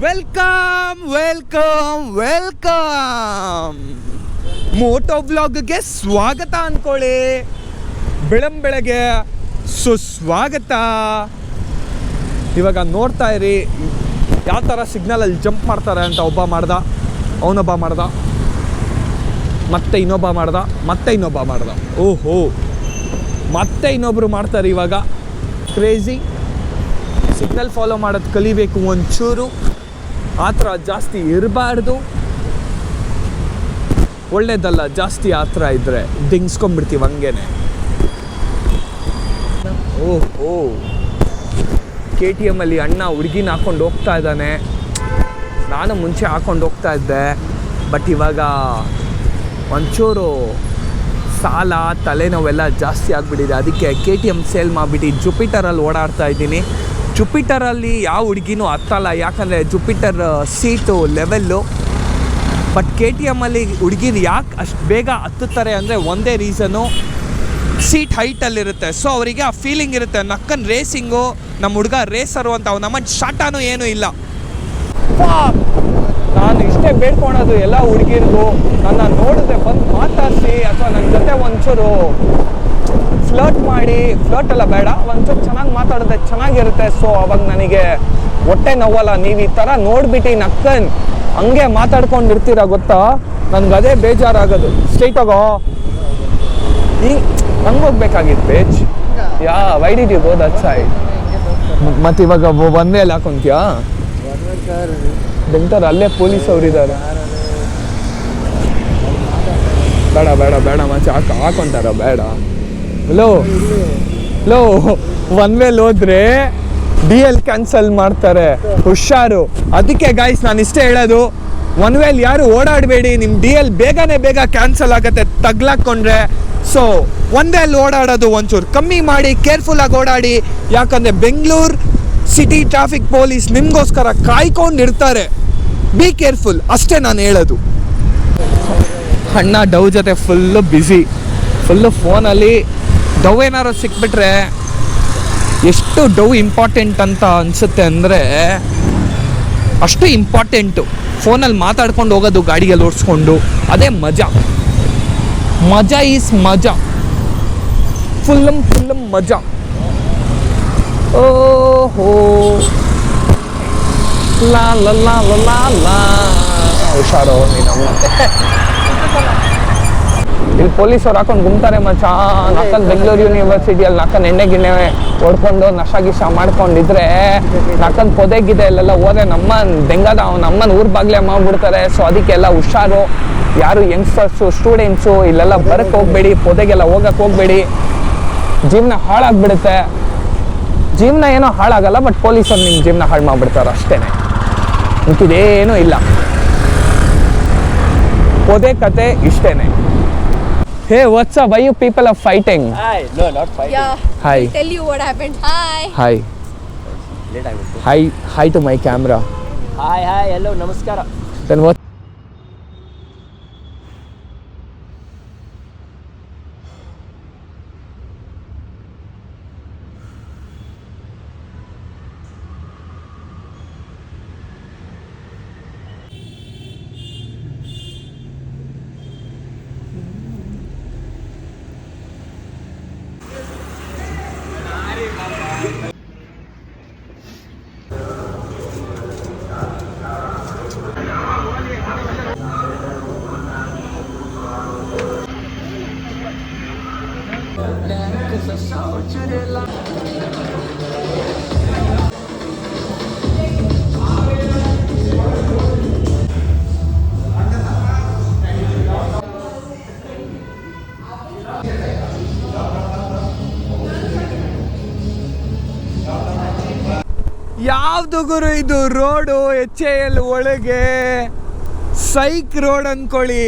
Welcome welcome welcome Moto ವ್ಲಾಗ್ಗೆ ಸ್ವಾಗತ ಅನ್ಕೊಳ್ಳಿ. ಬೆಳಗ್ಗೆ ಸುಸ್ವಾಗತ. ಇವಾಗ ನೋಡ್ತಾ ಇರಿ ಯಾವ ಥರ ಸಿಗ್ನಲಲ್ಲಿ ಜಂಪ್ ಮಾಡ್ತಾರೆ ಅಂತ. ಒಬ್ಬ ಮಾಡ್ದ, ಅವನೊಬ್ಬ ಮಾಡ್ದ, ಮತ್ತೆ ಇನ್ನೊಬ್ಬ ಮಾಡ್ದ, ಮತ್ತೆ ಇನ್ನೊಬ್ಬ ಮಾಡ್ದ. ಓಹೋ, ಮತ್ತೆ ಇನ್ನೊಬ್ರು ಮಾಡ್ತಾರೆ ಇವಾಗ. ಕ್ರೇಜಿ. ಸಿಗ್ನಲ್ ಫಾಲೋ ಮಾಡೋದು ಕಲಿಬೇಕು ಒಂಚೂರು. ಆ ಥರ ಜಾಸ್ತಿ ಇರಬಾರ್ದು, ಒಳ್ಳೇದಲ್ಲ. ಜಾಸ್ತಿ ಆ ಥರ ಇದ್ದರೆ ದಿಂಗ್ಸ್ಕೊಂಡ್ಬಿಡ್ತೀವಿ ಹಂಗೇನೆ. ಓಹೋ, KTM ಅಲ್ಲಿ ಅಣ್ಣ ಹುಡುಗಿನ ಹಾಕ್ಕೊಂಡು ಹೋಗ್ತಾ ಇದ್ದಾನೆ. ನಾನು ಮುಂಚೆ ಹಾಕ್ಕೊಂಡು ಹೋಗ್ತಾ ಇದ್ದೆ, ಬಟ್ ಇವಾಗ ಒಂಚೂರು ಸಾಲ ತಲೆನೋವೆಲ್ಲ ಜಾಸ್ತಿ ಆಗಿಬಿಟ್ಟಿದೆ. ಅದಕ್ಕೆ KTM ಸೇಲ್ ಮಾಡಿಬಿಟ್ಟು ಜುಪಿಟರಲ್ಲಿ ಓಡಾಡ್ತಾ ಇದ್ದೀನಿ. ಜುಪಿಟರಲ್ಲಿ ಯಾವ ಹುಡುಗಿನೂ ಹತ್ತಲ್ಲ, ಯಾಕಂದರೆ ಜುಪಿಟರ್ ಸೀಟು ಲೆವೆಲ್ಲು. ಬಟ್ KTMಲ್ಲಿ ಹುಡುಗಿರು ಯಾಕೆ ಅಷ್ಟು ಬೇಗ ಹತ್ತುತ್ತಾರೆ ಅಂದರೆ ಒಂದೇ ರೀಸನ್ನು, ಸೀಟ್ ಹೈಟಲ್ಲಿರುತ್ತೆ. ಸೊ ಅವರಿಗೆ ಆ ಫೀಲಿಂಗ್ ಇರುತ್ತೆ, ನಕ್ಕನ್ ರೇಸಿಂಗು, ನಮ್ಮ ಹುಡುಗ ರೇಸರು ಅಂತ. ನಮ್ಮ ಶಾಟಾನೂ ಏನೂ ಇಲ್ಲ. ನಾನು ಇಷ್ಟೇ ಬೇಡ್ಕೊಳೋದು ಎಲ್ಲ ಹುಡುಗಿರಿಗೂ, ನನ್ನ ನೋಡಿದ್ರೆ ಬಂದು ಮಾತಾಡಿಸಿ, ಅಥವಾ ನನ್ನ ಜೊತೆ ಒಂಚೂರು ಫ್ಲರ್ಟ್ ಮಾಡಿ, ಫ್ಲರ್ಟ್ ಎಲ್ಲ ಬೇಡ, ಒಂಚೂರು ಚೆನ್ನಾಗಿ ಮಾತಾಡಿದ್ರೆ ಚೆನ್ನಾಗಿರುತ್ತೆ. ಸೊ ಅವಾಗ ನನಗೆ ಹೊಟ್ಟೆ ನೋವಲ್ಲ. ನೀವು ಈ ಥರ ನೋಡ್ಬಿಟ್ಟು ನಕ್ಕನ್ ಹಂಗೆ ಮಾತಾಡ್ಕೊಂಡಿರ್ತೀರ ಗೊತ್ತಾ, ನನಗೆ ಅದೇ ಬೇಜಾರಾಗೋದು. ಸ್ಟ್ರೈಟ್ ಹೋಗೋ, ಈ ಹಂಗೆ ಹೋಗ್ಬೇಕಾಗಿತ್ತು ಬೇಜ್. Yeah why did you go that side? ಮತ್ತು ಇವಾಗ ಒಂದೇ ಅಲ್ಲಿ ಹಾಕೊಂತೀಯಾ? ಬೆಂಟರ್ ಅಲ್ಲೇ ಪೊಲೀಸ್ ಅವರಿದ್ದಾರೆ. ಬೇಡ ಬೇಡ ಬೇಡ ಮಚ್ಚ, ಹಾಕೊಂತಾರ ಬೇಡ. ಹಲೋ ಹಲೋ, ಒನ್ ವೇಲ್ ಹೋದ್ರೆ DL ಕ್ಯಾನ್ಸಲ್ ಮಾಡ್ತಾರೆ, ಹುಷಾರು. ಅದಕ್ಕೆ ಗಾಯ್ಸ್ ನಾನು ಇಷ್ಟೇ ಹೇಳೋದು, ಒನ್ ವೇಲ್ ಯಾರು ಓಡಾಡಬೇಡಿ. ನಿಮ್ಮ DL ಬೇಗ ಕ್ಯಾನ್ಸಲ್ ಆಗುತ್ತೆ ತಗ್ಲಾಕೊಂಡ್ರೆ. ಸೊ ಒಂದೇ ಅಲ್ಲಿ ಓಡಾಡೋದು ಒಂಚೂರು ಕಮ್ಮಿ ಮಾಡಿ, ಕೇರ್ಫುಲ್ಲಾಗಿ ಓಡಾಡಿ. ಯಾಕಂದರೆ ಬೆಂಗಳೂರು ಸಿಟಿ ಟ್ರಾಫಿಕ್ ಪೊಲೀಸ್ ನಿಮಗೋಸ್ಕರ ಕಾಯ್ಕೊಂಡಿರ್ತಾರೆ. ಬಿ ಕೇರ್ಫುಲ್, ಅಷ್ಟೇ ನಾನು ಹೇಳೋದು. ಅಣ್ಣ ಡವ್ ಜೊತೆ ಫುಲ್ಲು ಬ್ಯುಸಿ, ಫುಲ್ಲು ಫೋನಲ್ಲಿ. ಡವ್ ಏನಾರು ಸಿಕ್ಬಿಟ್ರೆ ಎಷ್ಟು ಡವ್ ಇಂಪಾರ್ಟೆಂಟ್ ಅಂತ ಅನಿಸುತ್ತೆ ಅಂದರೆ ಅಷ್ಟು ಇಂಪಾರ್ಟೆಂಟು. ಫೋನಲ್ಲಿ ಮಾತಾಡ್ಕೊಂಡು ಹೋಗೋದು, ಗಾಡಿಯಲ್ಲಿ ಓಡಿಸ್ಕೊಂಡು, ಅದೇ ಮಜಾ. ಮಜಾ ಈಸ್ ಮಜಾ, ಫುಲ್ಲಮ್ ಮಜಾ. ಓಹೋ ಲಾ ಲಾ ಲಾ ಲಾ ಲಾ. ಹುಷಾರೋ ನೀನಮ್ಮ. ಇಲ್ಲಿ ಪೊಲೀಸವ್ರು ಹಾಕೊಂಡು ಗುಮ್ತಾರೆ ಮಚ್ಚ. ನಕ್ಕನ್ ಬೆಂಗಳೂರು ಯೂನಿವರ್ಸಿಟಿಯಲ್ಲಿ ನಕ್ಕನ್ ಎಣ್ಣೆ ಗಿಣ್ಣೆ ಹೊಡ್ಕೊಂಡು ನಶಾ ಗಿಶಾ ಮಾಡ್ಕೊಂಡಿದ್ರೆ, ನಕ್ಕನ್ ಪೊದೆಗಿದೆ ಇಲ್ಲೆಲ್ಲ ಹೋದ್ರೆ ನಮ್ಮನ್ ಬೆಂಗದ ನಮ್ಮನ್ ಊರ್ ಬಾಗ್ಲೇ ಮಾಡ್ಬಿಡ್ತಾರೆ. ಸೊ ಅದಕ್ಕೆಲ್ಲ ಹುಷಾರು. ಯಾರು ಯಂಗ್ಸ್ಟರ್ಸು, ಸ್ಟೂಡೆಂಟ್ಸು ಇಲ್ಲೆಲ್ಲ ಬರಕ್ಕೆ ಹೋಗ್ಬೇಡಿ, ಪೊದೆಗೆಲ್ಲ ಹೋಗಕ್ಕೆ ಹೋಗ್ಬೇಡಿ. ಜೀವನ ಹಾಳಾಗ್ಬಿಡುತ್ತೆ. ಜೀವನ ಏನೋ ಹಾಳಾಗಲ್ಲ, ಬಟ್ ಪೊಲೀಸರು ನಿಮ್ಮ ಜೀವನ ಹಾಳು ಮಾಡ್ಬಿಡ್ತಾರೆ ಅಷ್ಟೇ. ಇಂಥದ್ದೇನೂ ಇಲ್ಲ. ಪೊದೆ ಕತೆ ಇಷ್ಟೇನೆ. Hey, what's up? Why you people are fighting? Hi. No, not fighting. Yeah. Hi. I'll tell you what happened. Hi. Hi. Late I will. Hi to my camera. Hi. Hello. Namaskara. Then what? ಯಾವ್ದು ಗುರು ಇದು road? HAL ಒಳಗೆ ಸೈಕ್ road ಅನ್ಕೊಳ್ಳಿ.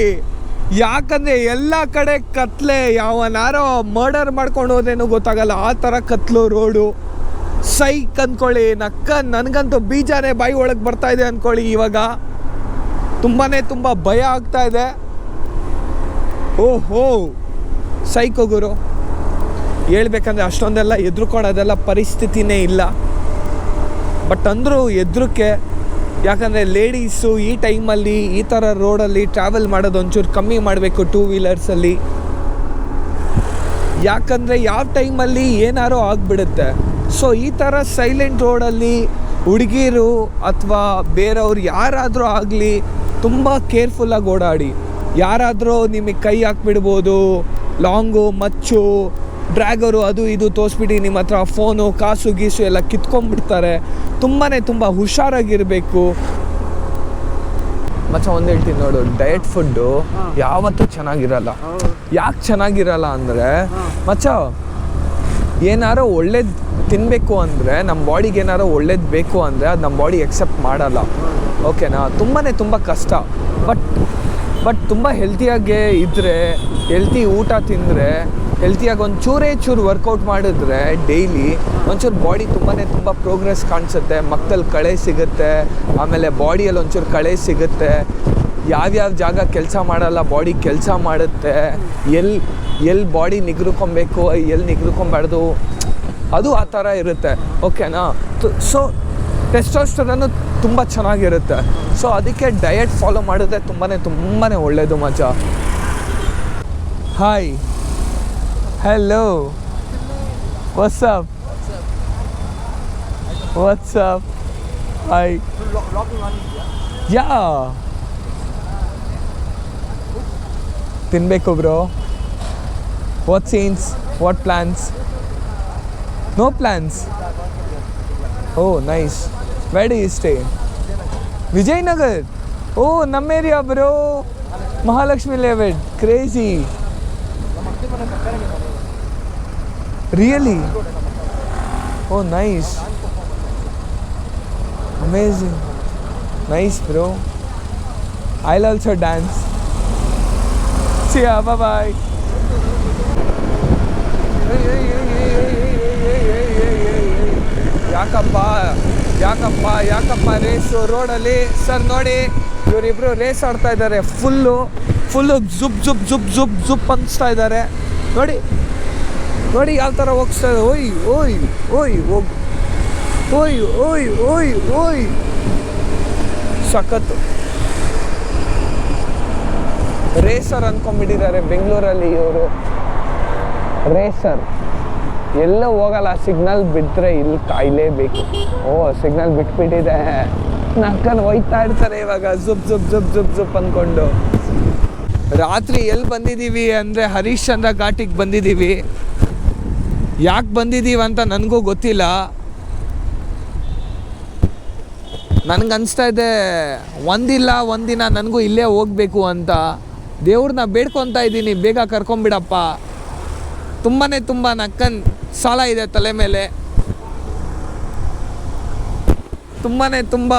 ಯಾಕಂದರೆ ಎಲ್ಲ ಕಡೆ ಕತ್ಲೆ. ಯಾವನಾರೋ murder ಮಾಡ್ಕೊಂಡು ಹೋದೇನೋ ಗೊತ್ತಾಗಲ್ಲ, ಆ ಥರ ಕತ್ಲು ರೋಡು. ಸೈಕ್ ಅಂದ್ಕೊಳ್ಳಿ. ನನಗಂತೂ ಬೀಜಾನೇ ಬಾಯಿ ಒಳಗೆ ಬರ್ತಾ ಇದೆ ಅಂದ್ಕೊಳ್ಳಿ. ಇವಾಗ ತುಂಬ ಭಯ ಆಗ್ತಾ ಇದೆ. ಓಹೋ, ಸೈಕೋ ಗುರು. ಹೇಳ್ಬೇಕಂದ್ರೆ ಅಷ್ಟೊಂದೆಲ್ಲ ಎದುರುಕೊಳ್ಳೋದೆಲ್ಲ ಪರಿಸ್ಥಿತಿನೇ ಇಲ್ಲ. ಬಟ್ ಅಂದರೂ ಎದುರಕ್ಕೆ ಯಾಕಂದರೆ ಲೇಡೀಸು ಈ ಟೈಮಲ್ಲಿ ಈ ಥರ ರೋಡಲ್ಲಿ ಟ್ರಾವೆಲ್ ಮಾಡೋದು ಒಂಚೂರು ಕಮ್ಮಿ ಮಾಡಬೇಕು 2 ವೀಲರ್ಸಲ್ಲಿ. ಯಾಕಂದರೆ ಯಾವ ಟೈಮಲ್ಲಿ ಏನಾರೋ ಆಗಿಬಿಡುತ್ತೆ. ಸೊ ಈ ಥರ ಸೈಲೆಂಟ್ ರೋಡಲ್ಲಿ ಹುಡುಗಿರು ಅಥವಾ ಬೇರೆಯವ್ರು ಯಾರಾದರೂ ಆಗಲಿ ತುಂಬ ಕೇರ್ಫುಲ್ಲಾಗಿ ಓಡಾಡಿ. ಯಾರಾದರೂ ನಿಮಗೆ ಕೈ ಹಾಕ್ಬಿಡ್ಬೋದು, ಲಾಂಗು ಮಚ್ಚು ಡ್ರ್ಯಾಗರು ಅದು ಇದು ತೋರಿಸ್ಬಿಟ್ಟು ನಿಮ್ಮ ಹತ್ರ ಫೋನು ಕಾಸು ಗೀಸು ಎಲ್ಲ ಕಿತ್ಕೊಂಡ್ಬಿಡ್ತಾರೆ. ತುಂಬ ಹುಷಾರಾಗಿರಬೇಕು. ಮಚ್ಚ ಒಂದು ಹೇಳ್ತೀನಿ ನೋಡು, ಡಯಟ್ ಫುಡ್ಡು ಯಾವತ್ತೂ ಚೆನ್ನಾಗಿರಲ್ಲ. ಯಾಕೆ ಚೆನ್ನಾಗಿರಲ್ಲ ಅಂದರೆ ಮಚ್ಚ ಏನಾರೋ ಒಳ್ಳೇದು ತಿನ್ನಬೇಕು ಅಂದರೆ, ನಮ್ಮ ಬಾಡಿಗೆ ಏನಾರೋ ಒಳ್ಳೇದು ಬೇಕು ಅಂದರೆ ಅದು ನಮ್ಮ ಬಾಡಿ ಎಕ್ಸೆಪ್ಟ್ ಮಾಡಲ್ಲ. ಓಕೆನಾ? ತುಂಬ ಕಷ್ಟ. ಬಟ್ ತುಂಬ ಹೆಲ್ತಿಯಾಗೇ ಇದ್ದರೆ, ಹೆಲ್ತಿ ಊಟ ತಿಂದರೆ, ಹೆಲ್ತಿಯಾಗಿ ಒಂಚೂರು ವರ್ಕೌಟ್ ಮಾಡಿದ್ರೆ ಡೈಲಿ ಒಂಚೂರು ಬಾಡಿ ತುಂಬ ಪ್ರೋಗ್ರೆಸ್ ಕಾಣಿಸುತ್ತೆ. ಮಕ್ಕದಲ್ಲಿ ಕಳೆ ಸಿಗುತ್ತೆ, ಆಮೇಲೆ ಬಾಡಿಯಲ್ಲಿ ಒಂಚೂರು ಕಳೆ ಸಿಗುತ್ತೆ. ಯಾವ್ಯಾವ ಜಾಗ ಕೆಲಸ ಮಾಡಲ್ಲ ಬಾಡಿ ಕೆಲಸ ಮಾಡುತ್ತೆ. ಎಲ್ಲಿ ಬಾಡಿ ನಿಗ್ರಕೊಬೇಕು, ಎಲ್ಲಿ ನಿಗ್ರಕೊಬಾರ್ದು, ಅದು ಆ ಥರ ಇರುತ್ತೆ. ಓಕೆನಾ? ಸೊ ಟೆಸ್ಟೋಸ್ಟೆರಾನ್ ತುಂಬ ಚೆನ್ನಾಗಿರುತ್ತೆ. ಸೊ ಅದಕ್ಕೆ ಡಯಟ್ ಫಾಲೋ ಮಾಡಿದ್ರೆ ತುಂಬಾ ಒಳ್ಳೆಯದು ಮಚ್ಚ. Hi, hello, what's up? Hi. Yeah. ತಿನ್ಬೇಕು bro. What scenes? What plans? No plans? Oh, nice. Where do you stay? Vijaynagar. Oh, ನಮ್ಮ area bro. Mahalakshmi layout. Crazy. Really? Oh, nice. Amazing. Nice, bro. I'll also dance. See ya. Bye-bye. ಯಾಕಪ್ಪ race ರೋಡಲ್ಲಿ? Sir ನೋಡಿ, ಇವರಿಬ್ರು race ಆಡ್ತಾ ಇದ್ದಾರೆ. Full ಜುಪ್ ಅನಿಸ್ತಾ ಇದ್ದಾರೆ. ನೋಡಿ ಯಾವ ಥರ ಹೋಗ್ತಾ ಇದೆ. ಓಯ್ ಸಖತ್ತು. ರೇಸರ್ ಅಂದ್ಕೊಂಡ್ಬಿಟ್ಟಿದ್ದಾರೆ ಬೆಂಗಳೂರಲ್ಲಿ ಇವರು. ರೇಸರ್ ಎಲ್ಲೂ ಹೋಗಲ್ಲ, ಸಿಗ್ನಲ್ ಬಿಟ್ಟರೆ ಇಲ್ಲಿ ಕಾಯಲೇಬೇಕು. ಸಿಗ್ನಲ್ ಬಿಟ್ಬಿಟ್ಟಿದೆ, ನಕ್ಕನ್ನು ಹೋಯ್ತಾ ಇರ್ತಾರೆ ಇವಾಗ ಜುಪ್ ಅಂದ್ಕೊಂಡು. ರಾತ್ರಿ ಎಲ್ಲಿ ಬಂದಿದ್ದೀವಿ ಅಂದರೆ ಹರಿಶ್ಚಂದ್ರ ಘಾಟಿಗೆ ಬಂದಿದ್ದೀವಿ. ಯಾಕೆ ಬಂದಿದ್ದೀವಿ ಅಂತ ನನಗೂ ಗೊತ್ತಿಲ್ಲ. ನನಗನ್ನಿಸ್ತಾ ಇದೆ ಒಂದಿನ ನನಗೂ ಇಲ್ಲೇ ಹೋಗಬೇಕು ಅಂತ. ದೇವ್ರನ್ನ ಬೇಡ್ಕೊತಾ ಇದ್ದೀನಿ, ಬೇಗ ಕರ್ಕೊಂಬಿಡಪ್ಪ. ತುಂಬ ನಕ್ಕನ್ ಸಾಲ ಇದೆ ತಲೆ ಮೇಲೆ. ತುಂಬ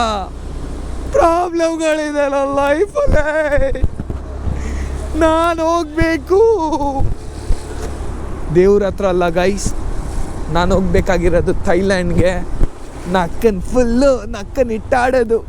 ಪ್ರಾಬ್ಲಮ್ಗಳಿದೆ ನನ್ನ ಲೈಫಲ್ಲಿ. ನಾನು ಹೋಗಬೇಕು ದೇವ್ರ ಹತ್ರ ಅಲ್ಲ ಗೈಸ್, ನಾನು ಹೋಗ್ಬೇಕಾಗಿರೋದು ಥೈಲ್ಯಾಂಡ್ಗೆ. ನಕ್ಕನ್ ಇಟ್ಟಾಡೋದು.